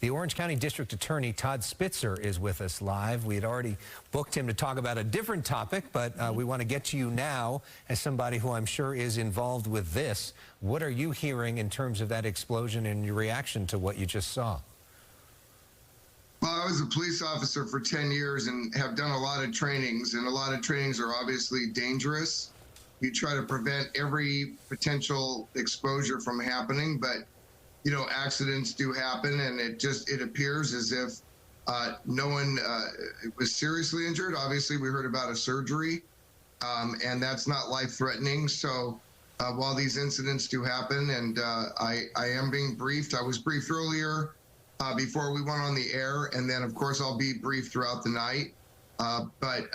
The Orange County District Attorney Todd Spitzer is with us live. We had already booked him to talk about a different topic, but we want to get to you now as somebody who I'm sure is involved with this. What are you hearing in terms of that explosion and your reaction to what you just saw? Well, I was a police officer for 10 years and have done a lot of trainings, and a lot of trainings are obviously dangerous. You try to prevent every potential exposure from happening, but you know, accidents do happen, and it appears as if no one was seriously injured. Obviously, we heard about a surgery, and that's not life-threatening. So while these incidents do happen, and I am being briefed, I was briefed earlier before we went on the air, and then, of course, I'll be briefed throughout the night. But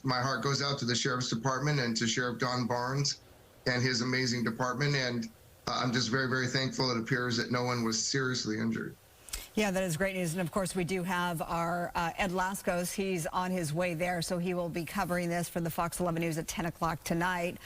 my heart goes out to the Sheriff's Department and to Sheriff Don Barnes and his amazing department, and I'm just very, very thankful. It appears that no one was seriously injured. Yeah, that is great news. And of course, we do have our Ed Lascos. He's on his way there, so he will be covering this for the Fox 11 News at 10 o'clock tonight.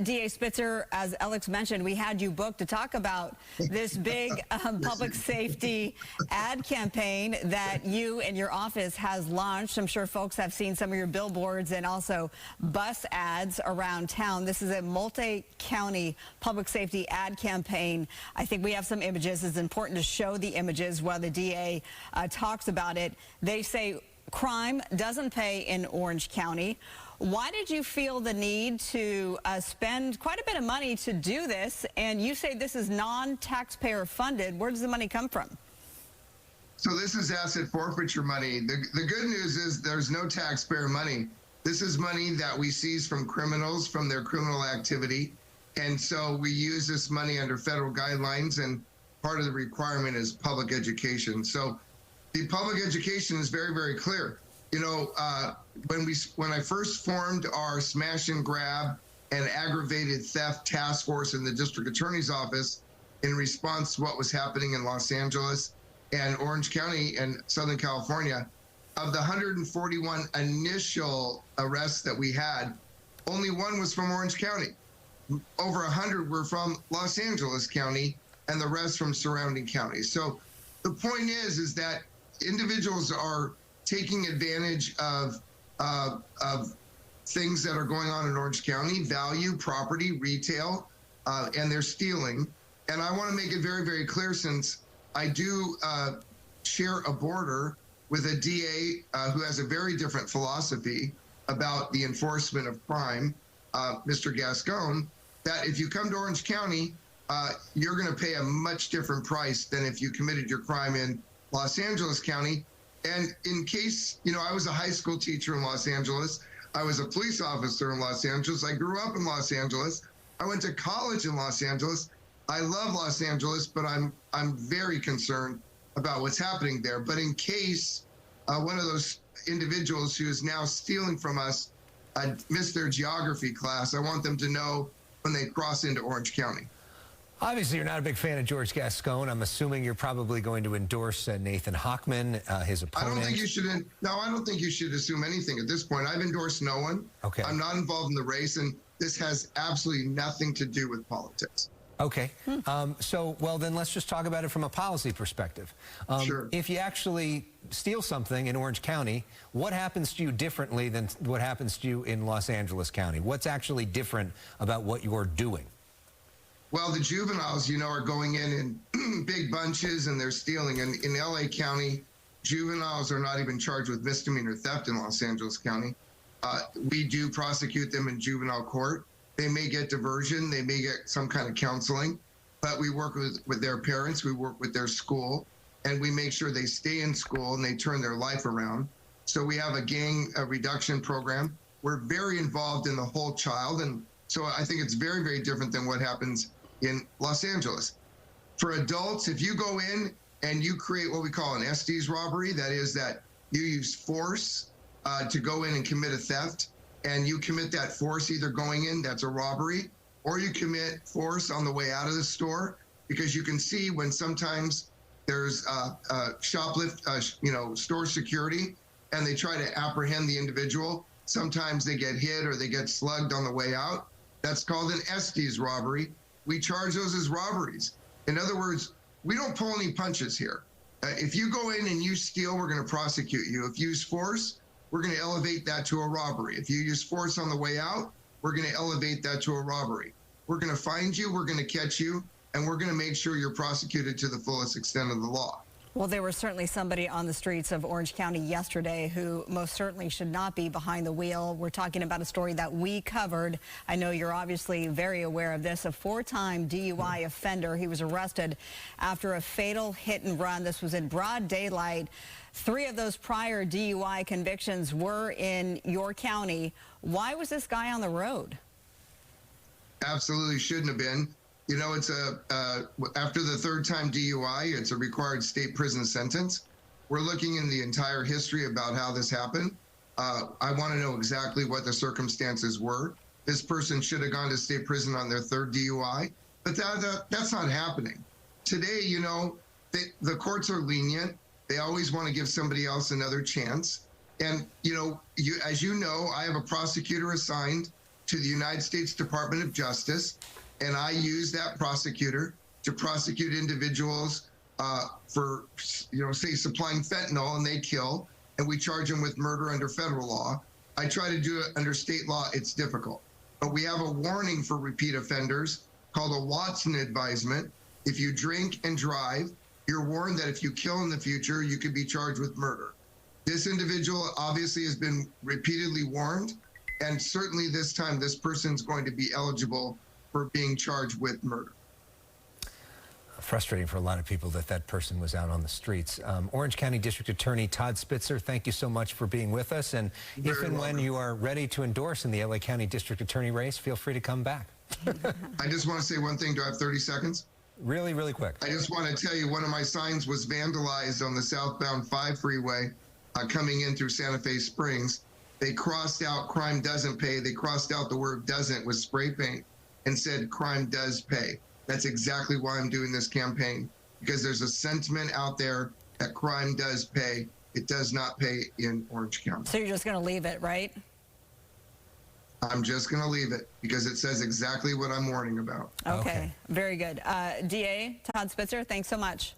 DA Spitzer, as Alex mentioned, we had you booked to talk about this big public safety ad campaign that you and your office has launched. I'm sure folks have seen some of your billboards and also bus ads around town. This is a multi-county public safety ad campaign. I think we have some images. It's important to show the images while the DA talks about it. They say crime doesn't pay in Orange County. Why did you feel the need to spend quite a bit of money to do this? And you say this is non-taxpayer funded. Where does the money come from? So this is asset forfeiture money. The good news is there's no taxpayer money. This is money that we seize from criminals from their criminal activity. And so we use this money under federal guidelines, and part of the requirement is public education. So the public education is very, very clear. You know, when I first formed our smash and grab and aggravated theft task force in the district attorney's office in response to what was happening in Los Angeles and Orange County and Southern California, of the 141 initial arrests that we had, only one was from Orange County. Over 100 were from Los Angeles County, and the rest from surrounding counties. So the point is that individuals are taking advantage of things that are going on in Orange County, value, property, retail, and they're stealing. And I want to make it very, very clear, since I do share a border with a DA who has a very different philosophy about the enforcement of crime, Mr. Gascon, that if you come to Orange County, you're going to pay a much different price than if you committed your crime in Los Angeles County. And in case, you know, I was a high school teacher in Los Angeles. I was a police officer in Los Angeles. I grew up in Los Angeles. I went to college in Los Angeles. I love Los Angeles, but I'm very concerned about what's happening there. But in case one of those individuals who is now stealing from us missed their geography class, I want them to know when they cross into Orange County. Obviously, you're not a big fan of George Gascon. I'm assuming you're probably going to endorse Nathan Hochman, his opponent. I don't think you should. No, I don't think you should assume anything at this point. I've endorsed no one. Okay. I'm not involved in the race, and this has absolutely nothing to do with politics. Okay. Well, then let's just talk about it from a policy perspective. Sure. If you actually steal something in Orange County, what happens to you differently than what happens to you in Los Angeles County? What's actually different about what you're doing? Well, the juveniles, you know, are going in big bunches and they're stealing. And in LA County, juveniles are not even charged with misdemeanor theft in Los Angeles County. We do prosecute them in juvenile court. They may get diversion, they may get some kind of counseling, but we work with their parents, we work with their school, and we make sure they stay in school and they turn their life around. So we have a gang reduction program. We're very involved in the whole child, and so I think it's very, very different than what happens in Los Angeles. For adults, if you go in and you create what we call an Estes robbery, that is that you use force to go in and commit a theft, and you commit that force either going in, that's a robbery, or you commit force on the way out of the store, because you can see when sometimes there's store security, and they try to apprehend the individual. Sometimes they get hit or they get slugged on the way out. That's called an Estes robbery. We charge those as robberies. In other words, we don't pull any punches here. If you go in and you steal, we're going to prosecute you. If you use force, we're going to elevate that to a robbery. If you use force on the way out, we're going to elevate that to a robbery. We're going to find you, we're going to catch you, and we're going to make sure you're prosecuted to the fullest extent of the law. Well, there was certainly somebody on the streets of Orange County yesterday who most certainly should not be behind the wheel. We're talking about a story that we covered. I know you're obviously very aware of this. A 4-time DUI offender. He was arrested after a fatal hit and run. This was in broad daylight. 3 of those prior DUI convictions were in your county. Why was this guy on the road? Absolutely shouldn't have been. You know, it's after the 3rd time DUI, it's a required state prison sentence. We're looking in the entire history about how this happened. I want to know exactly what the circumstances were. This person should have gone to state prison on their 3rd DUI, but that's not happening. Today, you know, the courts are lenient. They always want to give somebody else another chance. And, you know, as you know, I have a prosecutor assigned to the United States Department of Justice, and I use that prosecutor to prosecute individuals for, you know, say supplying fentanyl and they kill, and we charge them with murder under federal law. I try to do it under state law. It's difficult. But we have a warning for repeat offenders called a Watson advisement. If you drink and drive, you're warned that if you kill in the future, you could be charged with murder. This individual obviously has been repeatedly warned, and certainly this time this person's going to be eligible for being charged with murder. Frustrating for a lot of people that that person was out on the streets. Orange County District Attorney Todd Spitzer, thank you so much for being with us. And if and when you are ready to endorse in the LA County District Attorney race, feel free to come back. I just want to say one thing. Do I have 30 seconds? Really, really quick. I just want to tell you, one of my signs was vandalized on the southbound 5 freeway coming in through Santa Fe Springs. They crossed out "crime doesn't pay." They crossed out the word "doesn't" with spray paint and said "crime does pay." That's exactly why I'm doing this campaign, because there's a sentiment out there that crime does pay. It does not pay in Orange County. So you're just going to leave it, right? I'm just going to leave it because it says exactly what I'm warning about. Okay. Very good. DA Todd Spitzer, thanks so much.